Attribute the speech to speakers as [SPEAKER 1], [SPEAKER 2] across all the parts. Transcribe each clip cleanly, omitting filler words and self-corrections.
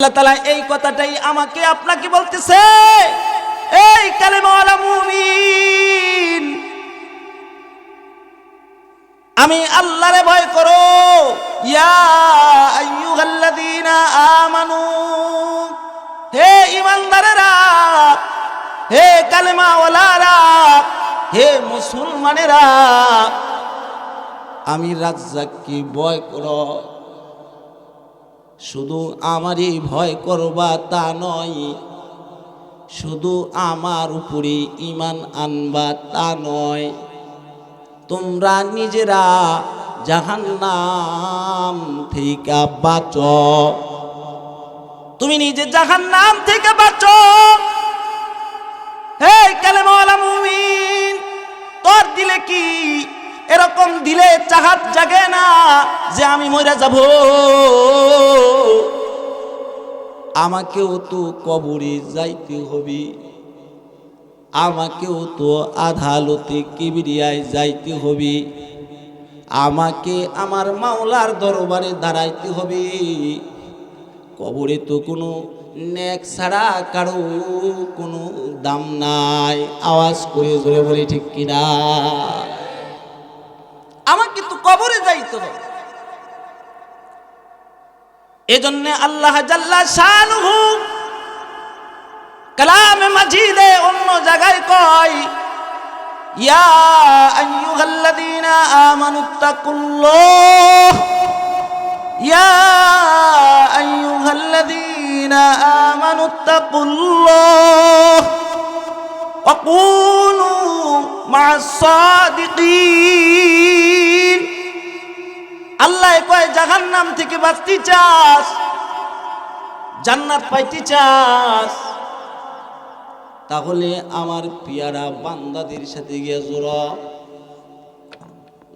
[SPEAKER 1] আল্লাহ তাআলা এই কথাটাই আমাকে আপনাকে বলতেছে, এই কালেমাওয়ালা মুমিন, আমি আল্লাহরে ভয় করো। ইয়া আইয়ুহাল্লাযীনা আমানু, হে ঈমানদারেরা, হে কালেমাওয়ালারা, হে মুসলমানেরা, আমি রাজ্জাককে ভয় করো। শুধু আমারই ভয় করবা তা নয়, শুধু আমার উপরে ঈমান আনবা তা নয়, তোমরা নিজেরা জাহান্নাম থেকে বাঁচো। তুমি নিজে জাহান্নাম থেকে বাঁচো। হে কালেমাওয়ালা মুমিন, তোর দিলে কি এরকম দিলে চাহাত জাগে না যে আমি মরে যাব? আমাকেও তো কবরে যাইতে হবে, আমাকেও তো আদালতে কিবরিয়ায় যাইতে হবে, আমাকে আমার মাওলার দরবারে দাঁড়াইতে হবে। কবরে তো কোনো নেক ছাড়া কারো কোনো দাম নাই। আওয়াজ করে জোরে বলি ঠিক কিনা? আমাকে তো কবরে যাইতে হবে। এজন্য আল্লাহ জাল্লা শানুহু কালামে মাজিদে অন্য জায়গায় কয়, ইয়া আইয়ুহাল্লাযীনা আমানুত্তাকুল্লাহ, ইয়া আইয়ুহাল্লাযীনা আমানুত্তাকুল্লাহ ওয়া কুনু মা'আস সাদিকিন। আল্লাহ কয়, জাহান্নাম থেকে বাঁচতে চাস, জান্নাত পাইতে চাস, তাহলে আমার পিয়ারা বান্দাদের সাথে গিয়ে জোড়া।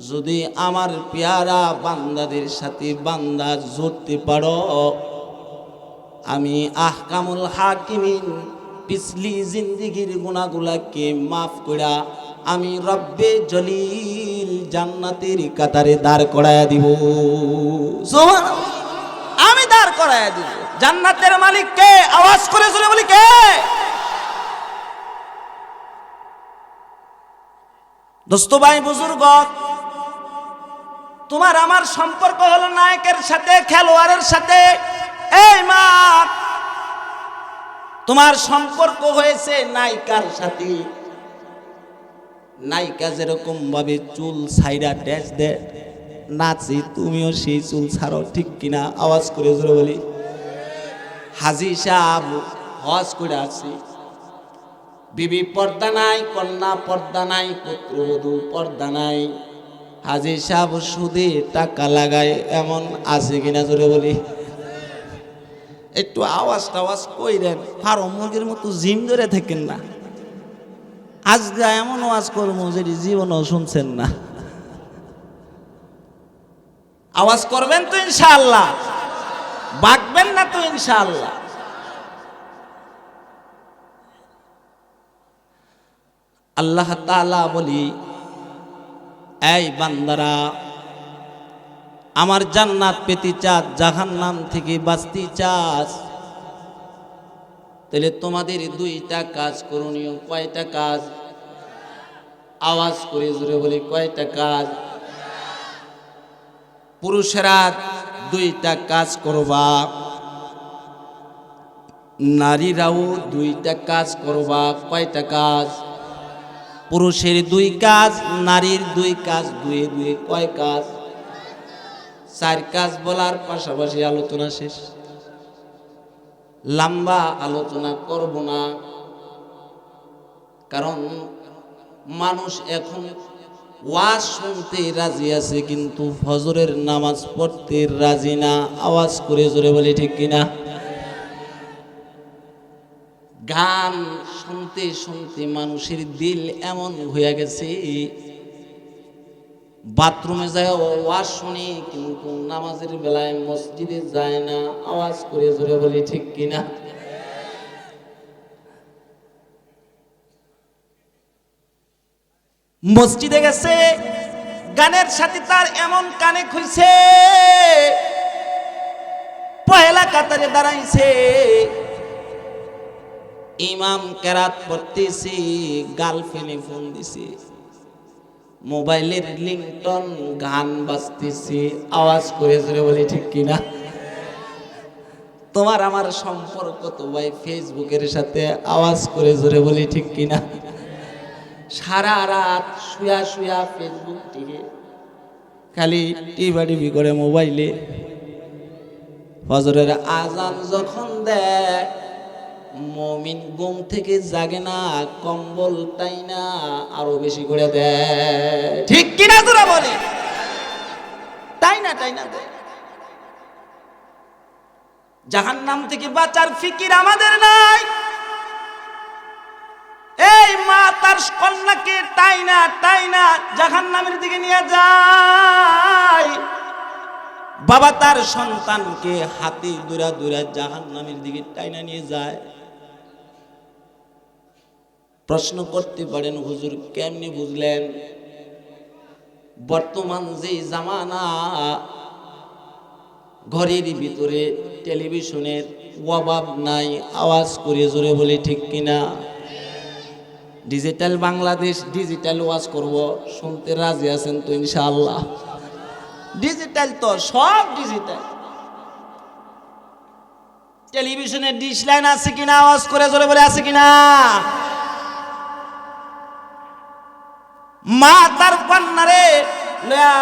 [SPEAKER 1] যদি আমার পিয়ারা বান্দাদের সাথে বান্দা জড়তে পারো, আমি আহকামুল হাকিমিন পিছলি জিন্দেগির গুনাহগুলাকে মাফ করা আমি রব্বে জলিল জান্নাতের কাতারে দাঁড় করায়া দিব। সুবহানাল্লাহ, আমি দাঁড় করায়া দিব। জান্নাতের মালিক কে? আওয়াজ করে জোরে বলি কে? দোস্ত ভাই বুজুর্গ, তোমার আমার সম্পর্ক হলো নায়কের সাথে, খেলোয়াড়ের সাথে। এই মা, তোমার সম্পর্ক হয়েছে নায়িকার সাথে। নায়িকা যেরকম ভাবে চুল ছাইরা ড্যাস দে নাচি, তুমিও সেই চুল ছাড়ো, ঠিক কিনা? আওয়াজ করে জোরে বলি। হাজী সাহেব হজ করে আসি, বিবি পর্দা নাই, কন্যা পর্দা নাই, পুত্রবধূ পর্দা নাই। হাজী সাহেব সুদে টাকা লাগায়, এমন আছে কিনা জোরে বলি? একটু আওয়াজ টাওয়াজ কইরেন, ফার্ম মুরগির মতো জিম ধরে থাকেন না। আজকে এমন ওয়াজ করবো যেটি জীবনও শুনছেন না। আওয়াজ করবেন তো ইনশাআল্লাহ? বাকবেন না তো ইনশাআল্লাহ? আল্লাহ তাআলা বলি, এই বান্দারা, আমার জান্নাত পেতে চাস, জাহান্নাম থেকে বাঁচতে চাস, তাহলে তোমাদের দুইটা কাজ করণীয়। কয়টা কাজ? আওয়াজ করে জোরে বলি, কয়টা কাজ? পুরুষেরা দুইটা কাজ করবা, নারীরাও দুইটা কাজ করবা। কয়টা কাজ? পুরুষের দুই কাজ, নারীর দুই কাজ, দুয়ে দুয়ে কয় কাজ? চার কাজ বলার পাশাপাশি আলোচনা শেষ। লম্বা আলোচনা করব না, কারণ মানুষ এখন ওয়াজ শুনতে রাজি আছে কিন্তু ফজরের নামাজ পড়তে রাজি না। আওয়াজ করে জোরে বলি ঠিক কিনা? গান শুনতে শুনতে মানুষের দিল এমন হয়ে গেছে, বাথরুমে যায় ওয়াজ শুনি কিন্তু নামাজের বেলায় মসজিদে যায় না। আওয়াজ করে জোরে বলি ঠিক কিনা? মসজিদে গেছে, গানের সাথে তার এমন কানেক্ট হইছে, পহেলা কাতারে দাঁড়াইছে, ইমাম কেরাত পড়তেছি, গার্লফ্রেন্ডে ফোন দিছে, মোবাইলের লিংটন গান বাজতেছে, আওয়াজ করে জোরে বলি ঠিক কিনা? তোমার আমার সম্পর্ক তো ভাই ফেসবুকের সাথে, আওয়াজ করে জোরে বলি ঠিক কিনা? সারা রাত শুয়া শুয়া ফেসবুক টিকে, খালি টিভি করে মোবাইলে। ফজরের আজান যখন দেয়, মুমিন ঘুম থেকে জাগে না, কম্বল টাইনা আরো বেশি করে দেয়, ঠিক কিনা তোরা বলে? টাইনা দেয়। জাহান্নাম থেকে বাঁচার ফিকির আমাদের নাই। এই মা তার কন্যাকে টাইনা জাহান্নামের দিকে নিয়ে যায়, বাবা তার সন্তানকে হাতে দূরা জাহান্নামের দিকে টাইনা নিয়ে যায়। প্রশ্ন করতে পারেন, হুজুর কেমনে বুঝলেন? বর্তমান যে জামানা, ঘরের ভিতরে টেলিভিশনের অভাব নাই, আওয়াজ করে জোরে বলি ঠিক কিনা? ডিজিটাল বাংলাদেশ, ডিজিটাল ওয়াজ করব, শুনতে রাজি আছেন তো ইনশাআল্লাহ? ডিজিটাল তো সব ডিজিটাল। টেলিভিশনের ডিশ লাইন আছে কিনা? আওয়াজ করে জোরে বলে আছে কিনা? মা তার কন্যারে লয়া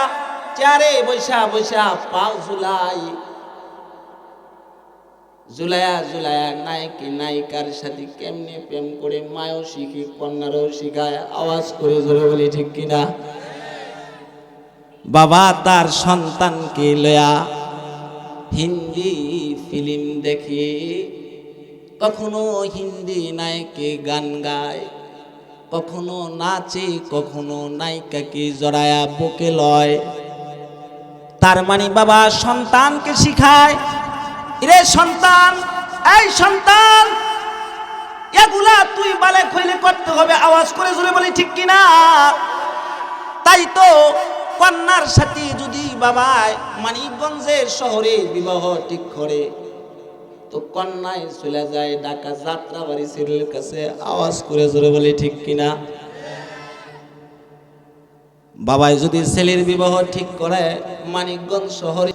[SPEAKER 1] চেয়ারে বৈশা পাও ঝুলায়া নায়িকার সাথে কেমনে প্রেম করে মায়ও শিখি, কন্যারও শিখায়, আওয়াজ করে জোরে বলি ঠিক কিনা? বাবা তার সন্তানকে লয়া হিন্দি ফিল্ম দেখে, কখনো হিন্দি নায়কে গান গায়, কখনো নাচে, কখনো নায়িকাকে জড়ায়া বুকে লয়। তার মানে বাবা সন্তানকে শিখায়, রে সন্তান, এই সন্তান, এগুলা তুই বালে খইলে করতে হবে, আওয়াজ করে জোরে বলি ঠিক কিনা? তাই তো কন্যার সাথে যদি বাবায় মানিকগঞ্জের শহরে বিবাহ ঠিক করে, তো কন্যায় চলে যায় ঢাকা যাত্রাবাড়ি সিরিয়ালের কাছে, আওয়াজ করে জোরে বলি ঠিক কিনা? বাবাই যদি ছেলের বিবাহ ঠিক করে মানিকগঞ্জ শহরে,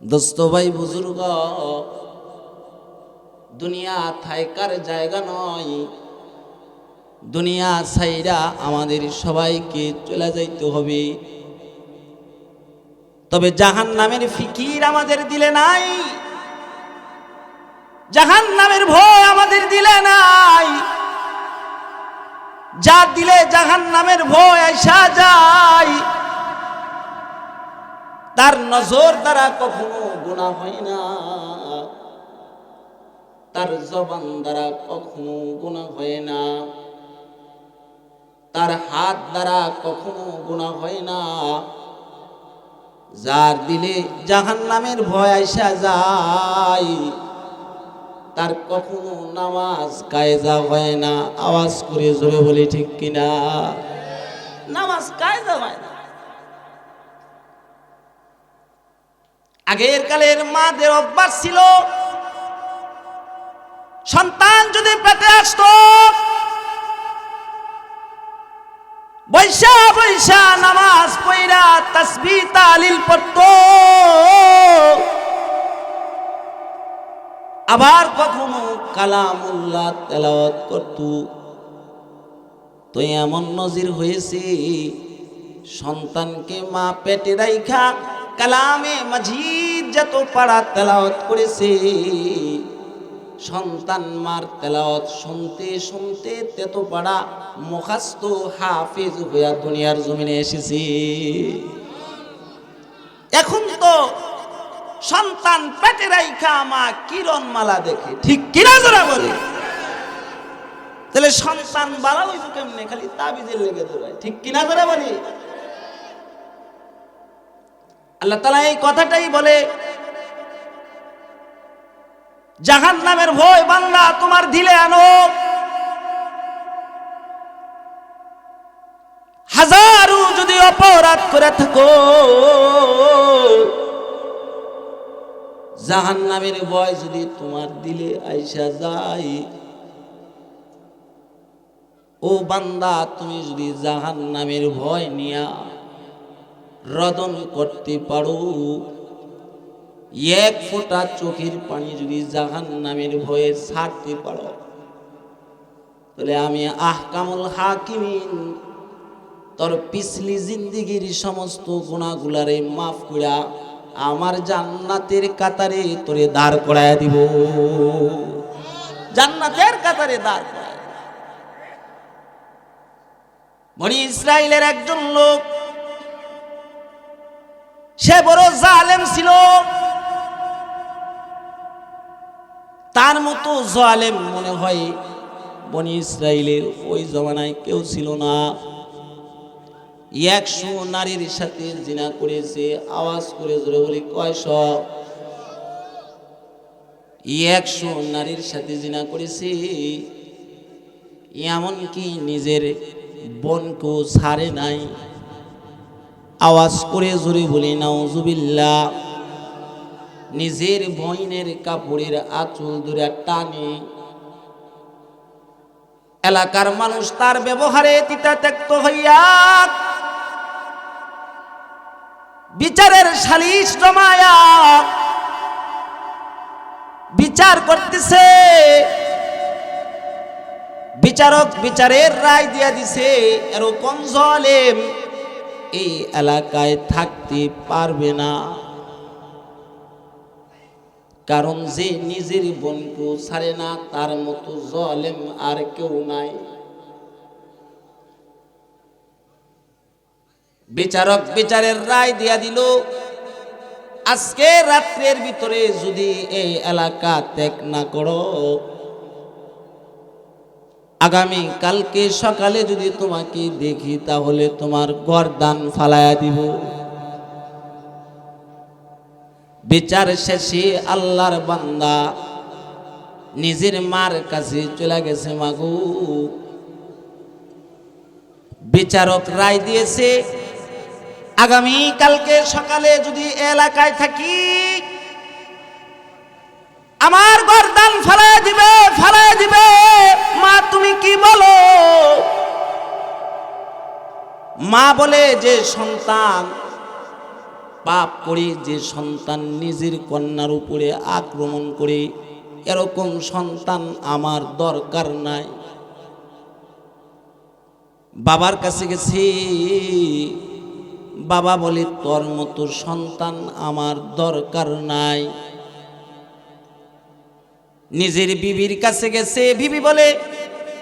[SPEAKER 1] দোস্ত ভাই বুজুর্গ, দুনিয়া থাইকার জায়গা নয়, দুনিয়া ছাইরা আমাদের সবাইকে চলে যাইতে হবে। তবে জাহান্নামের ফিকির আমাদের দিলে নাই, জাহান্নামের ভয় আমাদের দিলে নাই। যা দিলে জাহান্নামের ভয় আইসা যায়, তার নজর দ্বারা কখনো গুনাহ হয় না, তার জবান দ্বারা কখনো গুনাহ হয় না, তার হাত দ্বারা কখনো গুনাহ হয় না। যার দিলে জাহান্নামের ভয় আইসা যায়, তার কখনো নামাজ কায়দা হয় না, আওয়াজ করে জোরে বলি ঠিক কিনা? নামাজ কায়দা হয় না। আগের কালের মাদের অভ্যাস ছিল, সন্তান যদি পেটে আসতো, বৈশা নামাজ পড়া তাসবিহ তাহলিল পড়তো, আবার কখনো কালামুল্লাহ তেলাওয়াত করত। তো এমন নজির হয়েছে, সন্তানকে মা পেটে রাইখা কালামে মাজিদ যত পারা তেলাওয়াত করেছে, সন্তান মার তেলাওয়াত শুনতে শুনতে তেতো পাড়া মুখস্থ হাফেজ হইয়া দুনিয়ার জমিনে এসেছে। এখন তো সন্তান পেটে রাইখা মা কিরণ মালা দেখে, ঠিক কিনা জোরা বলে? তাহলে সন্তান বাড়া হইব কেমনে? খালি তাবিজের লেগে দৌড়ায়, ঠিক কিনা জোরা বলি? আল্লাহ তাআলা এই কথাটাই বলে, জাহান্নামের ভয় বান্দা তোমার দিলে আনো, হাজারো যদি অপরাধ করে থাকো, জাহান্নামের ভয় যদি তোমার দিলে আইসা যায়, ও বান্দা তুমি যদি জাহান্নামের ভয় নিয়া রদন করতে পারো, এক ফোঁটা চোখের পানি যদি জাহান্নামের ভয়ে ছাড়তে পারো, তাহলে আমি আহকামুল হাকিমিন তোর পিছলি জিন্দিগির সমস্ত গুনাহগুলারে মাফ কইরা আমার জান্নাতের কাতারে তোরে দাঁড় করায়া দিব। জান্নাতের কাতারে দাঁড় করায়া দিব। বনি ইসরাইলের একজন লোক, সে বড় জালেম ছিল, তার মতো জালেম মনে হয় বনি ইসরাইলের ওই জমানায় কেউ ছিল না। 100 নারীর সাথে জিনা করেছে। আওয়াজ করে জোরে বলি কয়শ? 100 নারীর সাথে জিনা করেছে। এমনকি নিজের বোনকেও ছাড়ে নাই। আওয়াজ করে জোরে বলি নাউজুবিল্লাহ। নিজের বোনের কাপড়ের আঁচল ধরে টানে। এলাকার মানুষ তার ব্যবহারে তিতাত্যক্ত হইয়া বিচারের সালিশ জমায়া বিচার করতেছে। বিচারক বিচারের রায় দিয়া দিছে, এরকম জালেম এই এলাকায় থাকতে পারবে না। কারণ যে নিজের বোনকেও ছাড়ে না, তার মতো জালেম আর কেউ নাই। বিচারক বিচারের রায় দিয়া দিল, আজকে রাত্রের ভিতরে যদি এই এলাকা ত্যাগ না করো, আগামী কালকে সকালে যদি তোমাকে দেখি তাহলে তোমার গর্দান ফালায়া দিব। বিচার শেষে আল্লাহর বান্দা নিজের মার কাছে চলে গেছে। মাগো, বিচারক রায় দিয়েছে, আগামী কালকে সকালে যদি এলাকায় থাকি আমার গর্দান ফালায়া দিবে, ফালায়া দিবে। মা তুমি কি বলো? মা বলে, যে সন্তান পাপ করে, যে সন্তান নিজের কন্যার উপরে আক্রমণ করে, এরকম সন্তান আমার দরকার নাই। বাবার কাছে গেছি, বাবা বলে তোর মতো সন্তান আমার দরকার নাই। নিজের বিবির কাছে গেছে, বিবি বলে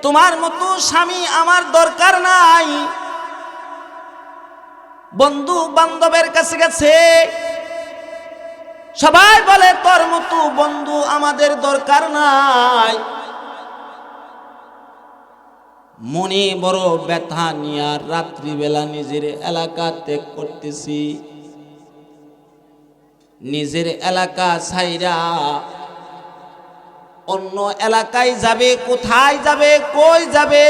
[SPEAKER 1] তোমার মতো স্বামী আমার দরকার নাই। বন্ধু বান্ধবের কাছে গেছে, সবাই বলে তোর মতো বন্ধু আমাদের দরকার নাই। মনে বড় ব্যথা নিয়ে রাত্রিবেলা নিজের এলাকা ত্যাগ করতেছি। নিজের এলাকা ছাইরা অন্য এলাকায় যাবে। কোথায় যাবে, কই যাবে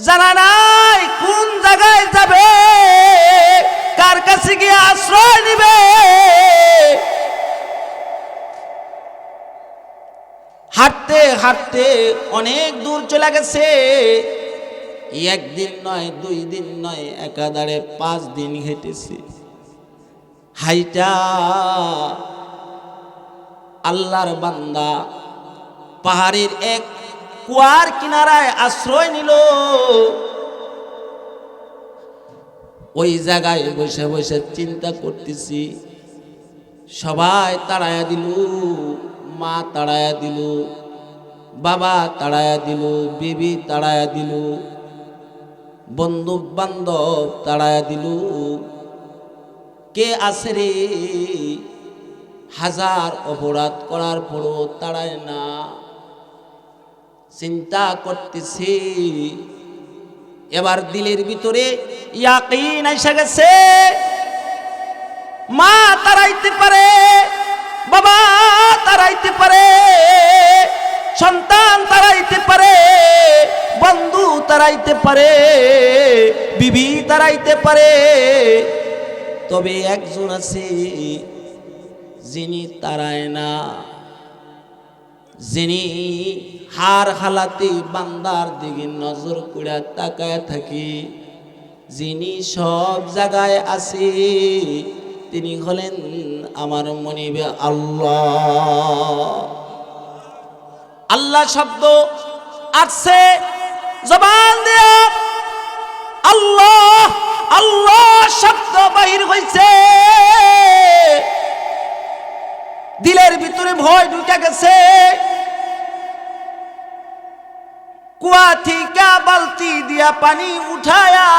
[SPEAKER 1] জানা নাই, কোন জায়গায় যাবে, কার কাছে গিয়ে আশ্রয় নিবে। হাঁটতে হাঁটতে অনেক দূর চলে গেছে। একদিন নয়, 2 দিন নয়, একাধারে 5 দিন হেঁটেছে। হাইটা আল্লাহর বান্দা পাহাড়ের এক কুয়ার কিনারায় আশ্রয় নিল। ওই জায়গায় বসে বসে চিন্তা করতেছি। সবাই তাড়ায়া দিল, মা তাড়ায়া দিল, বাবা তাড়ায়া দিল, বিবি তাড়ায়া দিল, বন্ধু বান্ধব তাড়ায়া দিল। কে আছে রে? হাজার অপরাধ করার পরও তাড়ায় না। চিন্তা করতেছি, এবার দিলের ভিতরে ইয়াকিন এসে গেছে, মা তাড়াইতে পারে, বাবা তাড়াইতে পারে, সন্তান তাড়াইতে পারে, বন্ধু তাড়াইতে পারে, বিবি তাড়াইতে পারে। তবে একজন আছে যিনি তারায় না, যিনি হার হালাতে বান্দার দিকে নজর করে তাকায় থাকি, যিনি সব জায়গায় আছে, তিনি হলেন আমার মনিবে আল্লাহ। আল্লাহ শব্দ আসছে জবান দিয়া, আল্লাহ আল্লাহ শব্দ বাহির হইছে, দিলের ভিতরে ভয় ঢুকে গেছে। কুয়া থেকে বালতি দিয়া পানি উঠায়া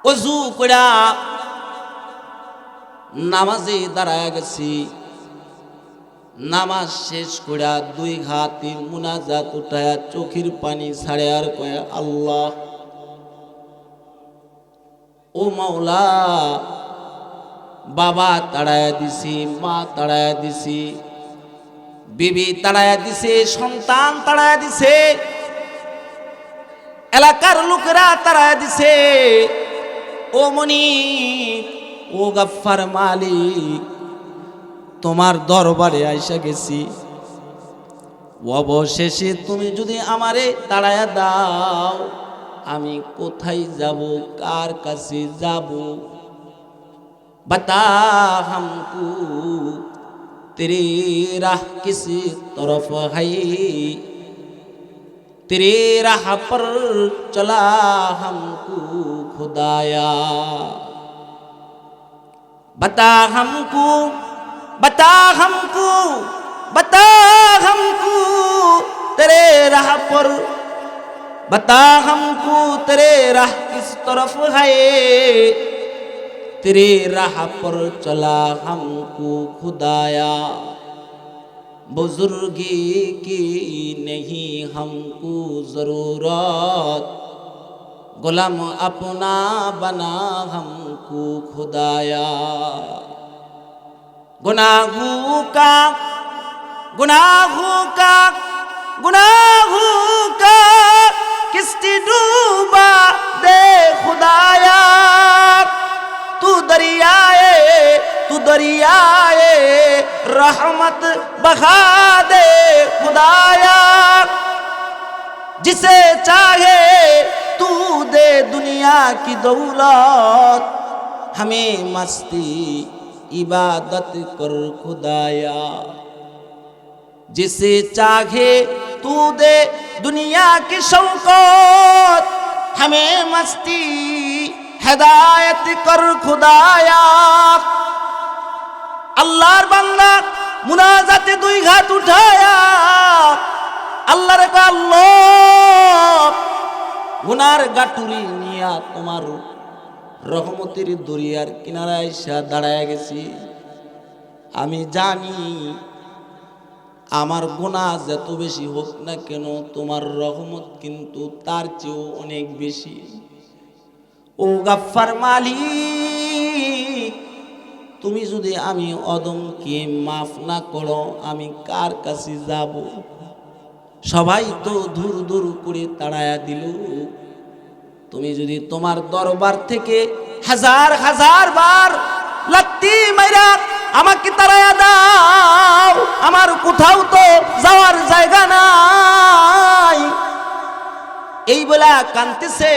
[SPEAKER 1] ওযু কইরা নামাজে দাঁড়ায় গেছি। নামাজ শেষ কইরা দুই হাতে মুনাজাত উঠায়া চোখের পানি ছাড়ে আর কয়, আল্লাহ ও মাওলা, বাবা তাড়ায়া দিছি, মা তাড়ায়া দিছি, বিবি তাড়ায়া দিছে, সন্তান তাড়ায়া দিছে, এলাকার লোকেরা তাড়ায়া দিছে। ও মনি, ও গফফার মালিক, তোমার দরবারে আইসা গেছি, অবশেষে তুমি যদি আমারে তাড়ায়া দাও, আমি কোথায় যাব, কার কাছে যাব? बता हमको तेरी राह किस तरफ है, तेरी राह पर चला हमको खुदाया। बता हमको, बता हमको, बता हमको तेरे राह पर, बता हमको तेरे राह किस तरफ है, तेरे राह पर चला हमको खुदाया। बुजुर्गी की नहीं हमको जरूरत, गुलाम अपना बना हमको खुदाया। गुनाहों का, गुनाहों का, गुनाहों का किस्ती डूबा दे खुदाया। तू दरियाए, तू दरियाए रहमत बहा दे खुदाया। जिसे चाहे तू दे दुनिया की दौलत, हमें मस्ती इबादत कर खुदाया। जिसे चाहे तू दे दुनिया की शौकत, हमें मस्ती হেদায়েত কর খুদায়া। আল্লাহর বান্দা মুনাজাতে দুই হাত উঠায়া আল্লাহর কয়, আল্লাহ গুনার গাটুরি নিয়া তোমার রহমতের দরিয়ার কিনারায় এসে দাঁড়ায় গেছি। আমি জানি আমার গুনাহ যত বেশি হোক না কেন, তোমার রহমত কিন্তু তার চেয়েও অনেক বেশি। ও গফফার মালিক, তুমি যদি আমি অদমকে মাফ না করো, আমি কার কাছে যাব? সবাই তো দূর দূর করে তাড়ায়া দিল, তুমি যদি তোমার দরবার থেকে হাজার হাজার বার লাত্তি মাইরা আমাকে তাড়ায়া দাও, আমার কোথাও তো যাওয়ার জায়গা নাই। এই বলা কাঁদতেছে,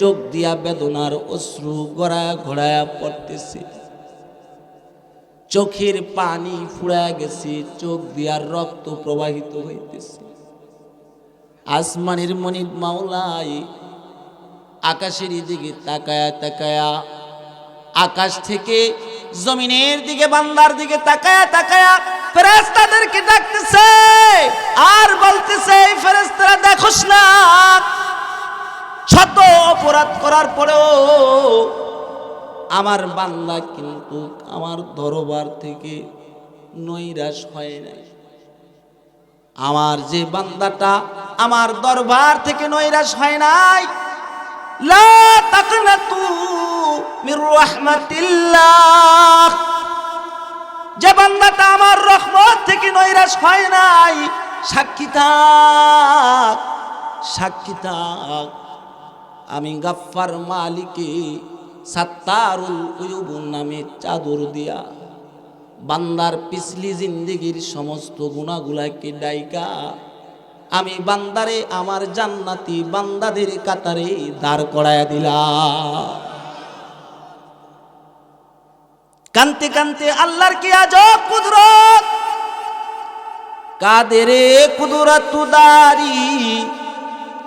[SPEAKER 1] চোখ দিয়া বেদনার অশ্রু গড়ায়া ঘোড়ায়া পড়তেছে, চোখের পানি ফুরায়া গেছে, চোখ দিয়ার রক্ত প্রবাহিত হইতেছে। আসমানের মনিব মাওলাই আকাশের দিকে তাকায়া তাকায়া, আকাশ থেকে জমিনের দিকে বান্দার দিকে তাকায়া তাকায়া ফেরেশতাদেরকে ডাকতেছে আর বলতেছে, ফেরেশতারা দেখোস না, শত অপরাধ করার পরেও আমার বান্দা কিন্তু আমার দরবার থেকে নৈরাশ হয় নাই। আমার যে বান্দাটা আমার দরবার থেকে নৈরাশ হয় নাই, লা তাকনাতু মির রাহমাতিল্লাহ, যে বান্দাটা আমার রহমত থেকে নৈরাশ হয় নাই, সাক্ষী থাক, সাক্ষী থাক, আমি গফফার মালিকে সাত্তারুল উয়ুব নামে চাদর দিয়া বান্দার পিছলি জিন্দেগির সমস্ত গুনাহগুলাকে ডাইকা আমি বান্দারে আমার জান্নাতি বান্দাদের কাতারে দাঁড় করায়া দিলাম। কানতে কানতে আল্লাহর কি আজব কুদরত, কাদেরে কুদরতুদারি,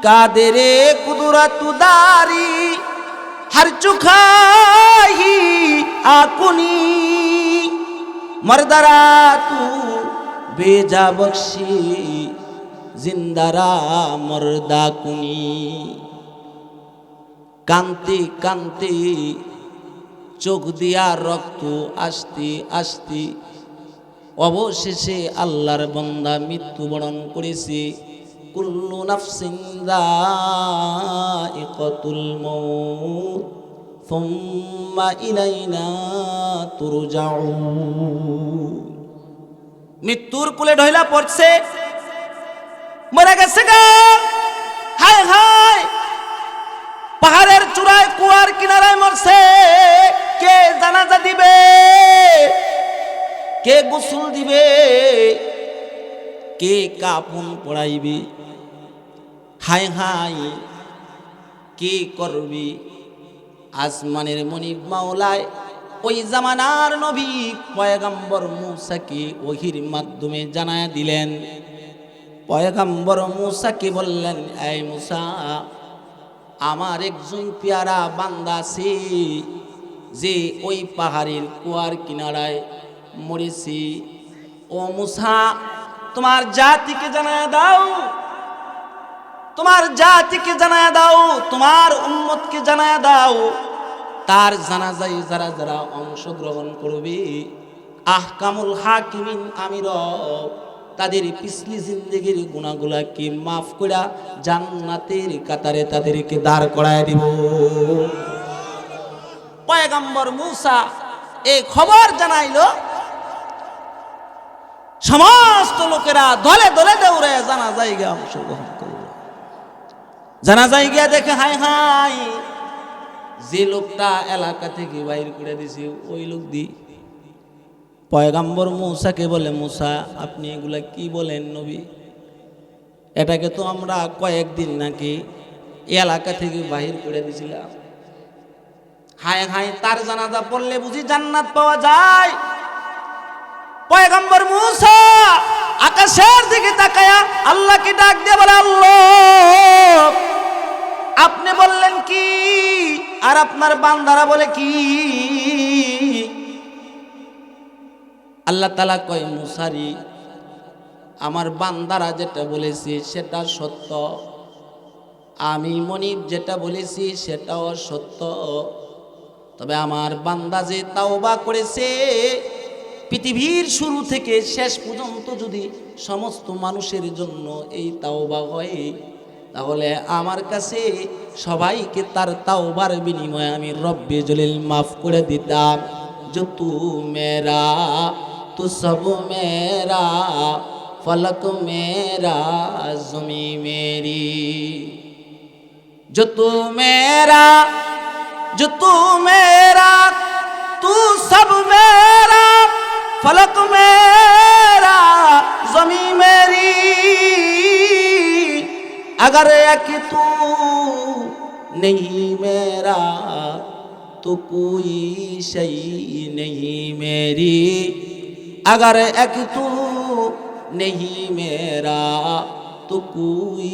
[SPEAKER 1] কাদেরে কুদরতুদারি हर चुखाही आकुनी मर्दरा तू बेजा बख्शी जिंदारा मर्दा कुनी। कांते कांते चोख दिया रक्त आस्ते आस्ते অবশেষে আল্লাহর বান্দা মৃত্যুবরণ করেছে। কুল্লু নাফসিন যায়িকাতুল মাউত সুম্মা ইলাইনা তুরজাউন। মৃত্যুর কোলে ঢইলা পড়ছে, মরে গেছে গা। হায় হায়, পাহাড়ের চূড়ায় কুয়ার কিনারায় মরছে। কে জানাজা দিবে, কে গোসল দিবে, কে কাফন পড়াইবে? হায় হায়, কে করবি? আসমানের মনিব মাওলায় ওই জামানার নবী পয়গম্বর মূসাকে ওহির মাধ্যমে জানায় দিলেন। পয়গম্বর মূসাকে বললেন, এই মূসা, আমার একজন পেয়ারা বান্দা আছে যে ওই পাহাড়ের কুয়ার কিনারায় মরেছি। ও মূসা, তোমার জাতিকে জানায় দাও, তোমার জাতিকে জানায় দাও, তোমার উম্মতকে জানায় দাও, তার জানাজায় যারা যারা অংশগ্রহণ করবে, আহকামুল হাকিমিন আমি রব তাদের পিছলি জিন্দেগির গুনাহগুলাকে মাফ কইরা জান্নাতের কাতারে তাদেরকে দাঁড় করায় দিব। পয়গম্বর মূসা এই খবর জানাইলো। সমস্ত লোকেরা দলে দলে দৌড়ে জানাজায় গিয়ে অংশগ্রহণ করল। জানাজায় গিয়া দেখে, হায় হায়, যে লোকটা এলাকা থেকে বাইর করে দিছে ওই লোক দি। পয়গম্বর মূসাকে বলে, মূসা, আপনি এগুলা কি বলেন নবী? এটাকে তো আমরা কয়েকদিন নাকি এলাকা থেকে বাহির করে দিছিলাম। হায় হায়, তার জানাজা পড়লে বুঝি জান্নাত পাওয়া যায়? পয়গম্বর মূসা আকাশের দিকে তাকায়া আল্লাহকে ডাক দিয়ে বলে, আল্লাহ, আপনি বললেন কি আর আপনার বান্দারা বলে কি? আল্লাহ তাআলা কয়, মূসারি, আমার বান্দারা যেটা বলেছে সেটা সত্য, আমি মনিব যেটা বলেছি সেটাও সত্য। তবে আমার বান্দা যে তাওবা করেছে, পৃথিবীর শুরু থেকে শেষ পর্যন্ত যদি সমস্ত মানুষের জন্য এই তাওবা হয়, তাহলে আমার কাছে সবাইকে তার তাওবার বিনিময়ে আমি রব্বে জলিল মাফ করে দিতাম। जो तू मेरा तू सब मेरा फलक मेरा ज़मी मेरी। जो तू मेरा तू सब मेरा फलक मेरा ज़मी मेरी। अगर एक तू नहीं मेरा तो कोई शई नहीं मेरी। अगर एक तू नहीं मेरा तो कोई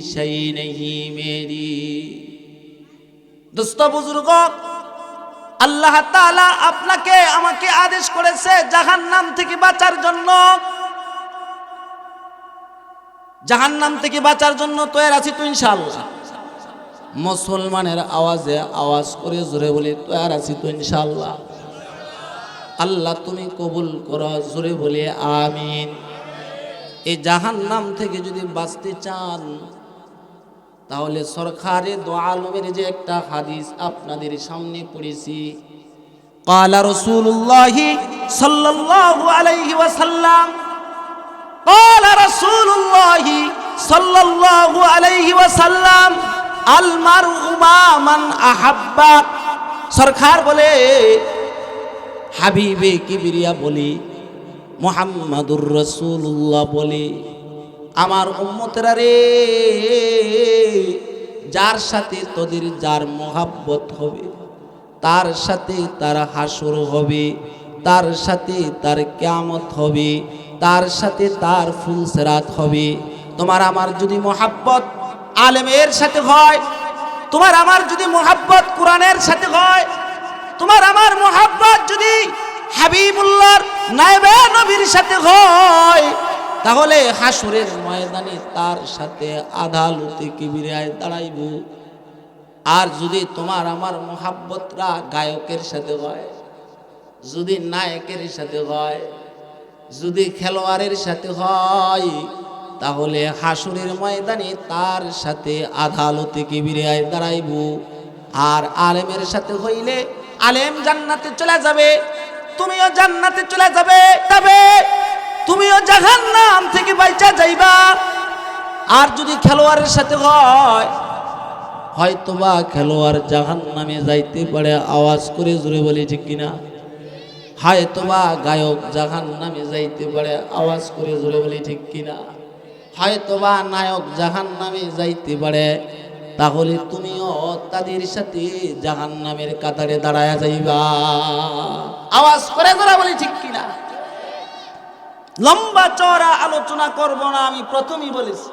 [SPEAKER 1] शई नहीं मेरी। दोस्तों बुजुर्ग, আল্লাহ তাআলা আপনাকে আমাকে আদেশ করেছে জাহান্নাম থেকে বাঁচার জন্য। জাহান্নাম থেকে বাঁচার জন্য তৈরি আছি তো ইনশাআল্লাহ। মুসলমানের আওয়াজে আওয়াজ করে জোরে বলি, তৈরি আছি তো ইনশাআল্লাহ। আল্লাহ তুমি কবুল করো, জোরে বলি আমিন। এই জাহান্নাম থেকে যদি বাঁচতে চান, তাহলে সরকারে দো আলমের যে একটা হাদিস আপনাদের সামনে পড়েছি। قال رسول الله صلى الله عليه وسلم قال رسول الله صلى الله عليه وسلم المرء مع من أحب সরকার বলে, হাবিবে কিবরিয়া বলি, মুহাম্মাদুর রাসূলুল্লাহ বলি, আমার উম্মতেরা রে, যার সাথে তোদের যার মোহাব্বত হবে, তার সাথে তার হাসর হবে, তার সাথে তার কিয়ামত হবে, তার সাথে তার ফুলসিরাত হবে। তোমার আমার যদি মোহাব্বত আলেমের সাথে হয়, তোমার আমার যদি মোহাব্বত কোরআনের সাথে হয়, তোমার আমার মোহাব্বত যদি হাবিবুল্লাহর নায়েবে নবীর সাথে হয়, তাহলে হাসরের ময়দানে তার সাথে আদালতে কিবরিয়ায় দাঁড়াইব। আর যদি তোমার আমার মোহাব্বতরা গায়কের সাথে হয়, যদি নায়কের সাথে হয়, যদি খেলোয়াড়ের সাথে হয়, তাহলে হাসরের ময়দানে তার সাথে আদালতে কিবরিয়ায় দাঁড়াইব। আর আলেমের সাথে হইলে আলেম জান্নাতে চলে যাবে, তুমিও জান্নাতে চলে যাবে, তবে তুমিও জাহান্নাম থেকে বাঁচা যাইবা। আর যদি খেলোয়াড়ের সাথে হয়, হয়তোবা খেলোয়াড় জাহান্নামে যাইতে পারে, আওয়াজ করে জোরে বলি ঠিক কিনা? হয়তোবা গায়ক জাহান্নামে যাইতে পারে, আওয়াজ করে জোরে বলি ঠিক কিনা? হয়তোবা নায়ক জাহান্নামে যাইতে পারে, তাহলে তুমিও তাদের সাথে জাহান্নামের কাতারে দাঁড়ায়া যাইবা। আওয়াজ করে জোরে বলি ঠিক কিনা? লম্বা চওড়া আলোচনা করব না, আমি প্রথমেই বলেছি।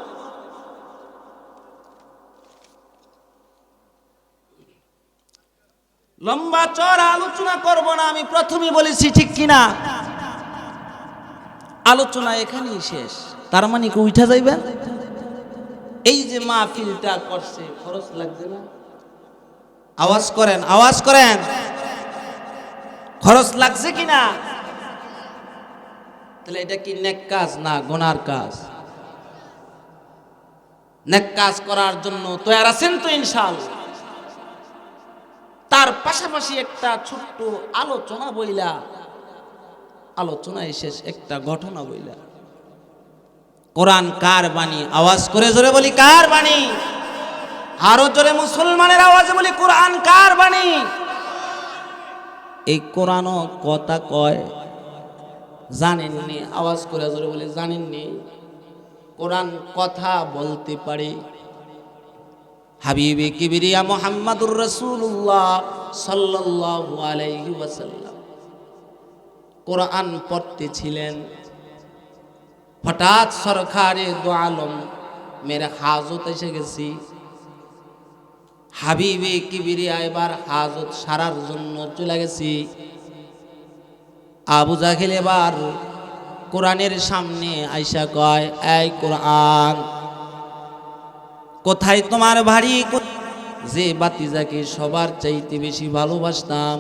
[SPEAKER 1] লম্বা চওড়া আলোচনা করব না, আমি প্রথমেই বলেছি ঠিক কিনা? আলোচনা এখানেই শেষ। তার মানে কি উঠা যাইবে? এই যে মাহফিলটা করছে, খরচ লাগবে না? আওয়াজ করেন, আওয়াজ করেন, খরচ লাগছে কিনা? তাহলে এটা কি নেক কাজ না গুনার কাজ? নেক কাজ করার জন্য তৈরি আছেন তো ইনশাআল্লাহ? তার পাশাপাশি একটা ছোট্ট আলোচনা বইলা, আলোচনায় শেষ একটা ঘটনা বইলা। কোরআন কার বাণী? আওয়াজ করে জোরে বলি কার বাণী? আরো জোরে মুসলমানের আওয়াজে বলি কোরআন কার বাণী? এই কোরআনও কথা কয়, জানেননি? আওয়াজ করে জোরে বলি জানেননি? কোরআন কথা বলতে পারে। হাবিবে কিবরিয়া মুহাম্মাদুর রাসূলুল্লাহ সাল্লাল্লাহু আলাইহি ওয়াসাল্লাম কোরআন পড়তেছিলেন। হঠাৎ সরকারে দো আলম মেরে হাজত এসে গেছি। হাবিবে কিবরিয়া এবার হাজত সারার জন্য চলে গেছি। আবু জাহেল এবার কোরআনের সামনে আইসা কয়, এই কোরআন, কোথায় তোমার বাড়ি? যে বাতিজাকে সবার চাইতে বেশি ভালোবাসতাম,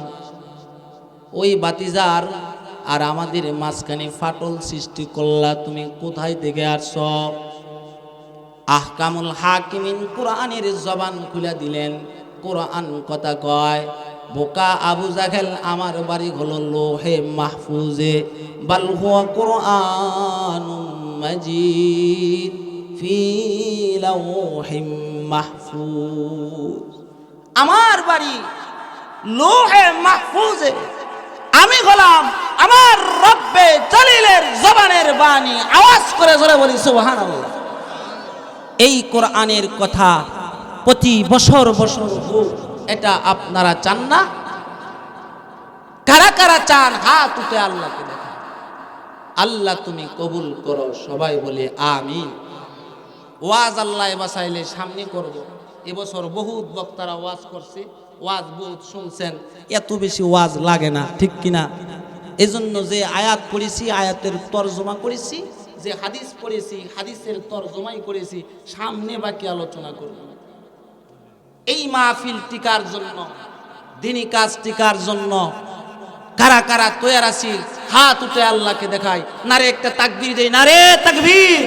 [SPEAKER 1] ওই বাতিজার আর আমাদের মাঝখানে ফাটল সৃষ্টি করলা, তুমি কোথায় থেকে আসছ? আহকামুল হাকিমিন কোরআনের জবান খুলে দিলেন। কোরআন কথা কয়, বোকা আবু জাহেল, আমার বাড়ি হলো লোহে মাহফুজে, বাল হুয়া কোরআনুম মাজিদ ফি লাওহিম মাহফুজ। আমার বাড়ি লোহে মাহফুজে, আমি হলাম আমার রব্বে জলিলের জবানের বাণী। আওয়াজ করে জোরে বলি সুবহানাল্লাহ। এই কোরআনের কথা প্রতি বছর বছর হোক, এটা আপনারা চান না? কারা কারা চান? হাত উঠে আল্লাহকে দেখা। আল্লাহ তুমি কবুল করো, সবাই বলে আমিন। ওয়াজ আল্লাহ বাসাইলে সামনে করব। এবছর বহুত বক্তারা ওয়াজ করছে, ওয়াজ বহুত শুনছেন, এত বেশি ওয়াজ লাগে না, ঠিক কিনা? এজন্য যে আয়াত পড়েছি আয়াতের তরজমা করেছি, যে হাদিস পড়েছি হাদিসের তরজমাই করেছি, সামনে বাকি আলোচনা করব। এই মাহফিল টিকার জন্য, দিনী কাজ টিকার জন্য কারা কারা তৈরি আছি? হাত উঠে আল্লাহকে দেখাই। নারে একটা তাকবীর দেই, নারে তাকবীর।